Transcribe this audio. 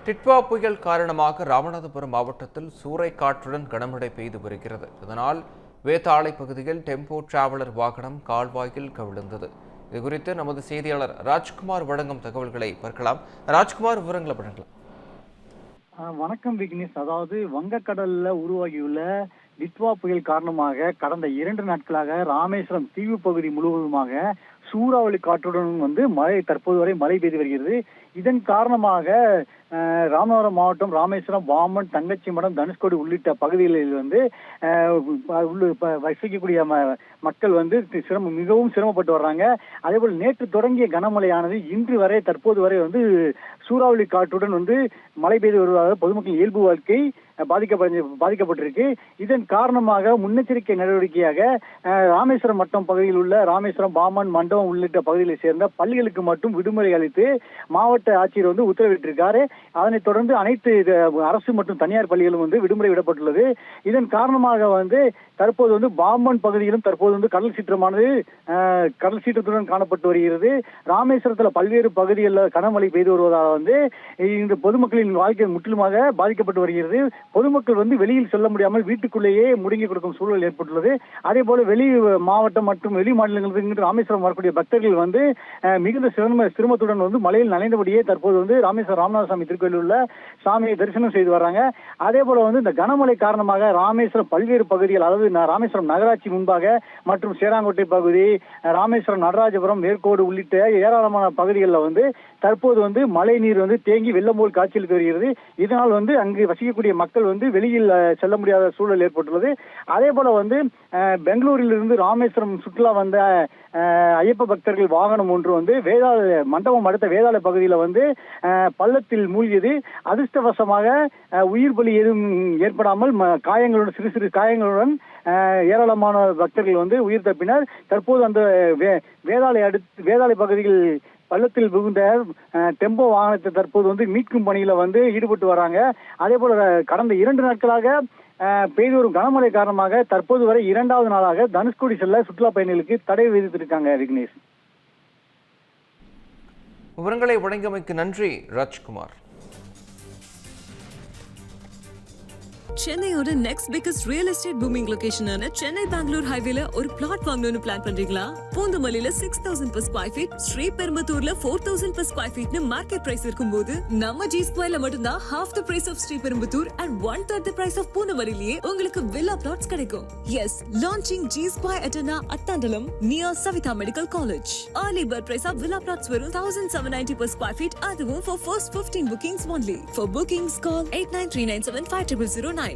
டிட்வா புயல் காரணமாக ராமநாதபுரம் மாவட்டத்தில் சூறைக்காற்றுடன் கனமழை பெய்து வருகிறது. இதனால் வேதாளை பகுதியில் டெம்போ டிராவலர் வாகனம் கால்வாயில் கவிழ்ந்தது. இதுகுறித்து நமது செய்தியாளர் ராஜ்குமார் வழங்கும் தகவல்களை பார்க்கலாம். ராஜ்குமார், விவரங்களை வழங்கலாம். வணக்கம் விக்னேஷ். அதாவது வங்கக்கடல்ல உருவாகியுள்ள டிட்வா புயல் காரணமாக கடந்த 2 நாட்களாக ராமேஸ்வரம் தீவு பகுதி முழுவதுமாக சூறாவளி காற்றுடன் மழை தற்போது வரை மழை பெய்து வருகிறது. இதன் காரணமாக ராமநாதபுரம் மாவட்டம் ராமேஸ்வரம், வாமன், தங்கச்சிமடம், தனுஷ்கோடி உள்ளிட்ட பகுதிகளில் வசிக்கக்கூடிய மக்கள் மிகவும் சிரமப்பட்டு வர்றாங்க. அதேபோல் நேற்று தொடங்கிய கனமழையானது இன்று வரை தற்போது வரை சூறாவளி காற்றுடன் மழை பெய்து வருவதாக பொதுமக்கள் இயல்பு வாழ்க்கை பாதிக்கப்பட்டிருக்கு. இதன் காரணமாக முன்னெச்சரிக்கை நடவடிக்கையாக ராமேஸ்வரம் மட்டம் பகுதியில் உள்ள ராமேஸ்வரம், பாமன், மண்டபம் உள்ளிட்ட பகுதிகளை சேர்ந்த பள்ளிகளுக்கு மட்டும் விடுமுறை அளித்து மாவட்ட ஆட்சியர் உத்தரவிட்டிருக்காரு. அதனைத் தொடர்ந்து அனைத்து அரசு மற்றும் தனியார் பள்ளிகளும் விடுமுறை விடப்பட்டுள்ளது. இதன் காரணமாக தற்போது பாம்பன் பகுதியிலும் தற்போது கடல் சீற்றத்துடன் காணப்பட்டு வருகிறது. ராமேஸ்வரத்தில் பல்வேறு பகுதிகளில் கனமழை பெய்து வருவதால் இந்த பொதுமக்களின் வாழ்க்கை முற்றிலுமாக பாதிக்கப்பட்டு வருகிறது. பொதுமக்கள் வெளியில் செல்ல முடியாமல் வீட்டுக்குள்ளேயே முடங்கி கொடுக்கும் சூழல் ஏற்பட்டுள்ளது. அதே போல வெளி மாவட்டம் மற்றும் வெளி மாநிலங்களுக்கு ராமேஸ்வரம் வரக்கூடிய பக்தர்கள் மிகுந்த சிரமத்துடன் மலையில் நனைந்தபடியே தற்போது ராமேஸ்வரம் ராமநாதசாமி திருக்கோயிலில் உள்ள சாமியை தரிசனம் செய்து வர்றாங்க. அதே போல இந்த கனமழை காரணமாக ராமேஸ்வரம் பல்வேறு பகுதிகள், அதாவது ராமேஸ்வரம் நகராட்சி முன்பாக மற்றும் சேராங்கோட்டை பகுதி, ராமேஸ்வரம், நடராஜபுரம், மேற்கோடு உள்ளிட்ட ஏராளமான பகுதிகளில் தற்போது மழை நீர் தேங்கி வெள்ளம் போல் காட்சியளித்து வருகிறது. இதனால் அங்கு வசிக்கக்கூடிய மக்கள் வெளியில் செல்ல முடியாத சூழல் ஏற்பட்டுள்ளது. அதே போல பெங்களூரில் இருந்து ராமேஸ்வரம் சுற்றுலா வந்த ஐயப்ப பக்தர்கள் வாகனம் ஒன்று மண்டபம் அடுத்த வேதாள பகுதியில் பள்ளத்தில் மூழ்கியது. அதிர்ஷ்டவசமாக உயிர் பலி எதுவும் ஏற்படாமல் காயங்களுடன் சிறு சிறு காயங்களுடன் ஏராளமான பக்தர்கள் உயிர் தப்பினர். தற்போது அந்த வேதாளை பகுதியில் பள்ளத்தில் புகுந்த டெம்போ வாகனத்தை தற்போது மீட்கும் பணியில ஈடுபட்டு வராங்க. அதே போல கடந்த 2 நாட்களாக பெய்து வரும் கனமழை காரணமாக தற்போது வரை 2வது நாளாக தனுஷ்கோடி செல்ல சுற்றுலா பயணிகளுக்கு தடை விதித்திருக்காங்க. விக்னேஷ், விவரங்களை வழங்கியமைக்கு நன்றி ராஜ்குமார். சென்னையோட next biggest real estate booming லொகேஷனான சென்னை பெங்களூர் ஹைவேல ஒரு பிளாட் வாங்கணும்னு பிளான் பண்றீங்களா? பூந்தமல்லியில 6000 per square feet, ஸ்ரீபெரும்புத்தூர்ல 4000 per square feet market price இருக்கும்போது நம்ம ஜி ஸ்கொயர்ல மட்டும்தான் half the price of Sriperumbudur and 1/3 the price of பூந்தமல்லியிலேயே உங்களுக்கு வில்லா பிளாட்ஸ் கிடைக்கும். Yes, launching G Square Etana Attandalam near Savitha Medical College. Early bird price of villa plots வெறும் 1790 per square feet, அதுவும் for first 15 bookings only. For bookings call 8939750009.